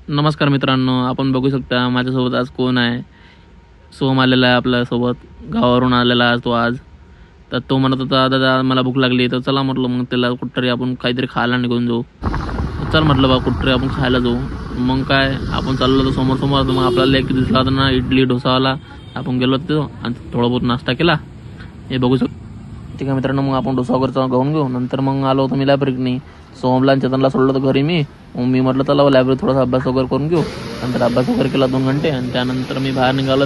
नमस्कार मित्रांनो, आपण बघू शकता माझ्यासोबत आज कोण आहे. सोहम आलेला आहे आपल्यासोबत, गावावरून आलेला आहे तो आज. तर तो म्हणत होता दादा मला भूक लागली, तर चला म्हटलं मग त्याला कुठतरी आपण काहीतरी खायला निघून जाऊ. चल म्हटलं बा कुठतरी आपण खायला जाऊ. मग काय आपण चाललो होतो समोर समोर, मग आपल्याला एक दिसला होता ना इडली डोसावाला. आपण गेलो होतो आणि थोडा बहुत नाश्ता केला. हे बघू शकतो. ठीक आहे मित्रांनो, मग आपण डोसा वगैरे खाऊन घेऊ. नंतर मग आलो होतो मी लायब्ररीनी. सोहमला आणि चेतनला सोडलं होतं घरी मी म्हटलं चला लायब्ररी थोडासा अभ्यास वगैरे करून घेऊ. नंतर अभ्यास वगैरे केला 2 घंटे आणि त्यानंतर मी बाहेर निघालो.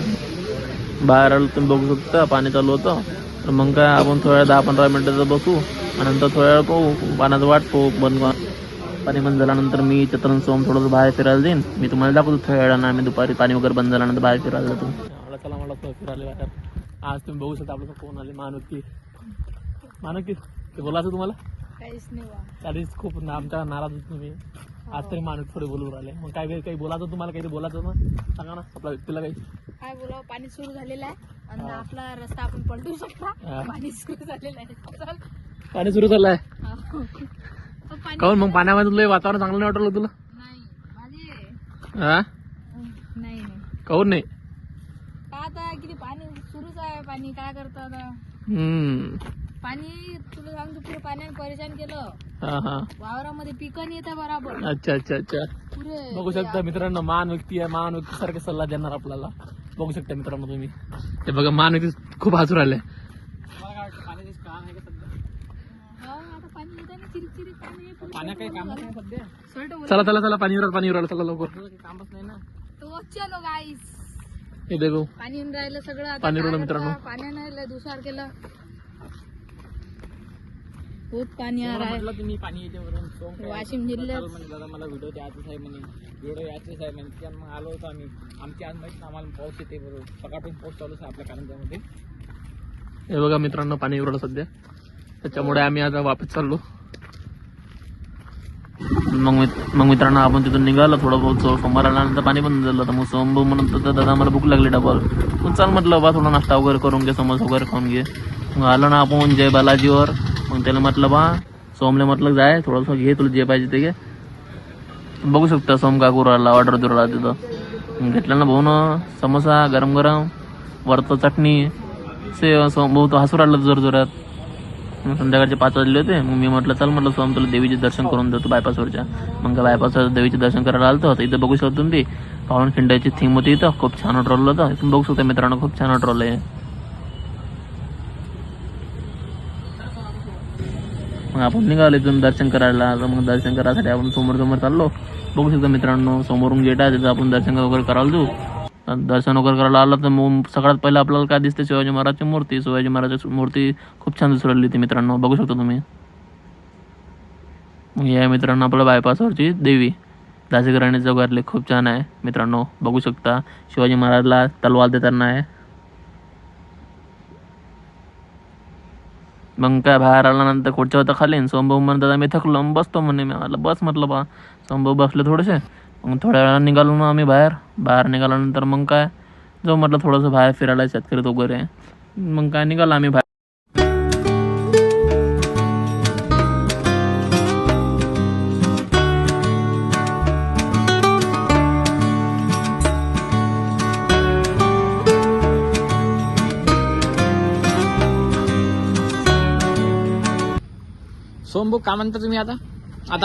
बाहेर आलो तुम्ही बघू शकता, पाणी चालू होतं. तर मग काय आपण थोड्या 10-15 मिनिटाचं बसू आणि नंतर थोड्या वेळ पाहू पाण्याचं वाट पाहू बंद. पाणी बंद झाल्यानंतर मी चेतन सोहम थोडंसं बाहेर फिरायला देईन. मी तुम्हाला दाखवतो थोड्या वेळानं आम्ही दुपारी पाणी वगैरे बंद झाल्यानंतर बाहेर फिरायला जातो. चला मला फिरायला बाहेर. आज तुम्ही बघू शकता आपलं कोण आले, मानुकी ते बोलायचं तुम्हाला काहीच नाही बा. चाळीस खूप आमच्या नाराज होत तुम्ही. आज तरी माणूस थोडे बोलून राहिले. मग काय काही बोलायचं तुम्हाला, काही बोलायचं ना सांगा ना आपल्या व्यक्तीला काही. काय बोलावं, पाणी सुरू झालेलं आहे आणि आपला रस्ता आपण पलटू शकता. पाणी सुरू झालेलं आहे. चल. पाणी सुरू झालं आहे. तो पाणी काहून मग पाण्यामध्ये वातावरण चांगलं नाही वाटलं तुला? नाही माझे हा नाही काहून नाही? का आता किती पाणी सुरूच आहे. पाणी काय करतं आता. पाणी तुला सांगतो पुरे पाण्याने परेशान केलं. वावरामध्ये पिकं नाही येतं बरोबर. अच्छा अच्छा अच्छा. पुरे बघू शकता मित्रांनो, महान व्यक्ती आहे. महान व्यक्ती सारखे सल्ला देणार आपल्याला. बघू शकता मित्रांनो तुम्ही, ते बघा महान व्यक्ती खूप हसू राहिले. पाणी काही काम नाही सध्या. चला चला चला पाणी उराल चला लवकर. कामच नाही ना. तो चलो गाईस. हे देखो पाणी येऊन राहिलं सगळं. आता पाणी काय उरलं करता? मित्रांनो. पाण्यानं लय दुसार केलं. बहुत पाणी आ रहा है. तुम्ही पाणी येते वाशिम जिल्ह्यात दादा मला व्हिडिओ द्यायचं आहे म्हणे, व्हिडिओ यायचेच आहे म्हणे. त्यानं मग आलो होतो आम्ही. आमची आज माहिती आम्हाला पाऊस येते बरोबर. सकाळपासून पाऊस चालूच आहे आपल्या कारंजामध्ये. हे बघा मित्रांनो पाणी उरलं सध्या, त्याच्यामुळे आम्ही आता वापस चाललो. मग मित्रांनो आपण तिथून निघालो. थोडं बहुत समोर आल्यानंतर पाणी बंद झालं. तर मग सोमभाऊ म्हणत होता दादा मला भूक लागली डबल. मग चाल म्हटलं बा थोडा नाश्ता वगैरे करून घे, समोसा वगैरे खाऊन घे. मग आलो ना आपण जय बालाजीवर. मग त्याला म्हटलं बा सोमले म्हटलं जाय थोडंसं घे, तुला जे पाहिजे ते घे. बघू शकता सोम का करू राहिला, ऑर्डर देऊ राहिला तिथं. घेतलं ना भाऊ न समोसा गरम गरम, वरतं चटणी. सोम भाऊ तो हसू राहिला जोरजोरात. संध्याकाळचे 5 वाजले होते. मग मी म्हटलं चल म्हटलं सोम तुला देवीचे दर्शन करून देतो बायपासवरच्या. मग बायपासवर देवीचे दर्शन करायला आलतो. तर इथं बघू शकतो तुम्ही पावन खिंडाची थीम होती. इथं खूप छान ट्रॉल होतं. इथून बघू शकता मित्रांनो, खूप छान ट्रॉल आहे. मग आपण निघालो इथून दर्शन करायला. तर मग दर्शन करायसाठी आपण समोर चाललो. बघू शकता मित्रांनो समोरून गेट आहे, तिथं आपण दर्शन वगैरे करायला जाऊ. दर्शन वगैरे करायला आलं तर मग सगळ्यात पहिलं आपल्याला काय दिसते, शिवाजी महाराजची मूर्ती. शिवाजी महाराजाची मूर्ती खूप छान दिसू राहिली होती मित्रांनो, बघू शकता तुम्ही. मग या मित्रांनो आपल्या बायपासवरची देवी दासीगराणी चौकातली खूप छान आहे मित्रांनो, बघू शकता. शिवाजी महाराजला तलवार देताना आहे. मग काय बाहेर आल्यानंतर खुर्च्या होता खाली. सोमभाऊ म्हणतात मी थकलो बसतो म्हणे. मी मला बस म्हटलं बा. सोमभाऊ बसले थोडेसे. मग थोड्या वेळा निघालो ना आम्ही बाहेर निघाल्यानंतर मग काय जाऊ म्हटलं थोडंसं बाहेर फिरायला शेतकरीत वगैरे. मग काय निघालो आम्ही बाहेर. सोमभाऊ काय म्हणता तुम्ही आता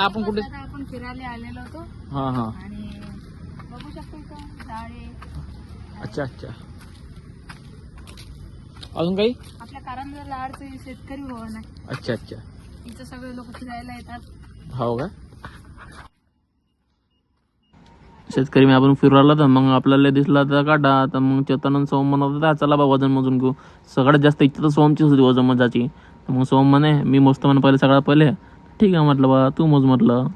आपण कुठे? आता आपण फिरायला आलेलो होतो हा आणि बघू शकतो इथं झाडे. अच्छा अच्छा. अजून काही? आपल्या कारंजा लाडचं शेतकरी भवन आहे. अच्छा अच्छा. इथं सगळे लोक फिरायला येतात. हो का? शेतकरी मी आपण फिरू आला तर मग आपल्याला दिसला तर काढा. तर मग चेतन सोम म्हणत होता चला बा वजन मोजून घेऊ. सगळ्यात जास्त इच्छा तर सोमचीच होती वजन मोजायची. तर मग सोम म्हणे मी मोजतो म्हणे पहिले सगळ्यात पहिले. ठीक आहे म्हटलं बा तू मोज म्हटलं.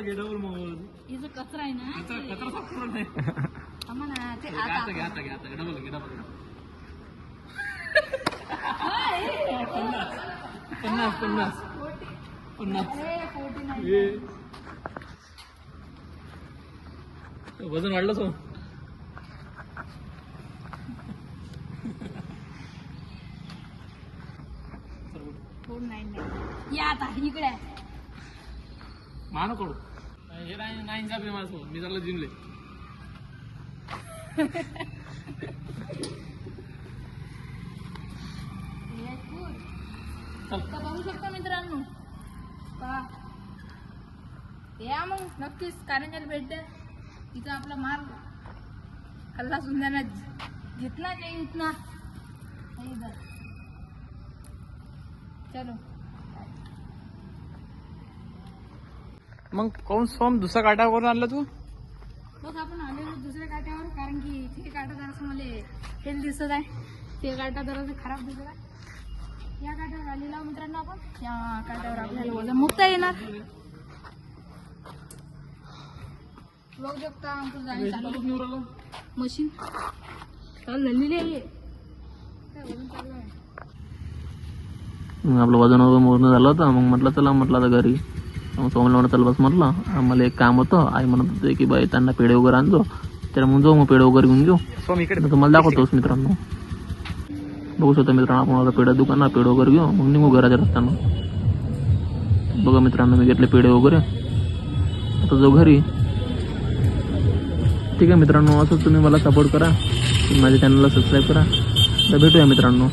डबल मोज. इथं कचरा आहे ना. कचरा साफ करून नाही. आम्हाला ते आता डबल 50. वजन वाढलं 499 या आता इकडे आहे. मानो कडू हे नाईनचा बी माझं मी चाललो जिमले. तर बघू शकता मित्रांनो, पहा या मग नक्कीच कारंजाला भेट द्या. तिथं आपला माल हल्ला सुंदर जितना चाहिए उतना इधर. चलो मग कोण सोम दुसरा काटा करून आणला तू? बघ आपण आलेलो दुसऱ्या काट्यावर, कारण की ते काटा जरासं मला हेल दिसत आहे, ते काटा जरासं खराब दिसत आहे. या काट्यावर आलेला मित्रांनो आपण, या काट्यावर आपल्याला वजन मुक्ता येणार. बघू शकता आमचं जाणे चालू मशीन चालू झालेली आहे. वजन चालू आहे. आपलं वजन वगैरे मोजणं झालं होतं. मग म्हटलं चला म्हटलं आता घरी. मग सोमला म्हणत चल बस म्हटलं. आम्हाला एक काम होतं. आई म्हणत होते की बाई त्यांना पेढे वगैरे आणतो, तर मग जाऊ, मग पेढे वगैरे घेऊन घेऊ. सोम इकडे तुम्हाला दाखवतोच मित्रांनो. बघू शकता मित्रांनो, आपण आता पेढे दुकानात पेढे वगैरे घेऊ, मग निघू घराच्या रस्त्यानं. बघा मित्रांनो, मी घेतले पेढे वगैरे, आता जाऊ घरी. ठीक आहे मित्रांनो, असंच तुम्ही मला सपोर्ट करा, माझ्या चॅनलला सबस्क्राईब करा. तर भेटूया मित्रांनो.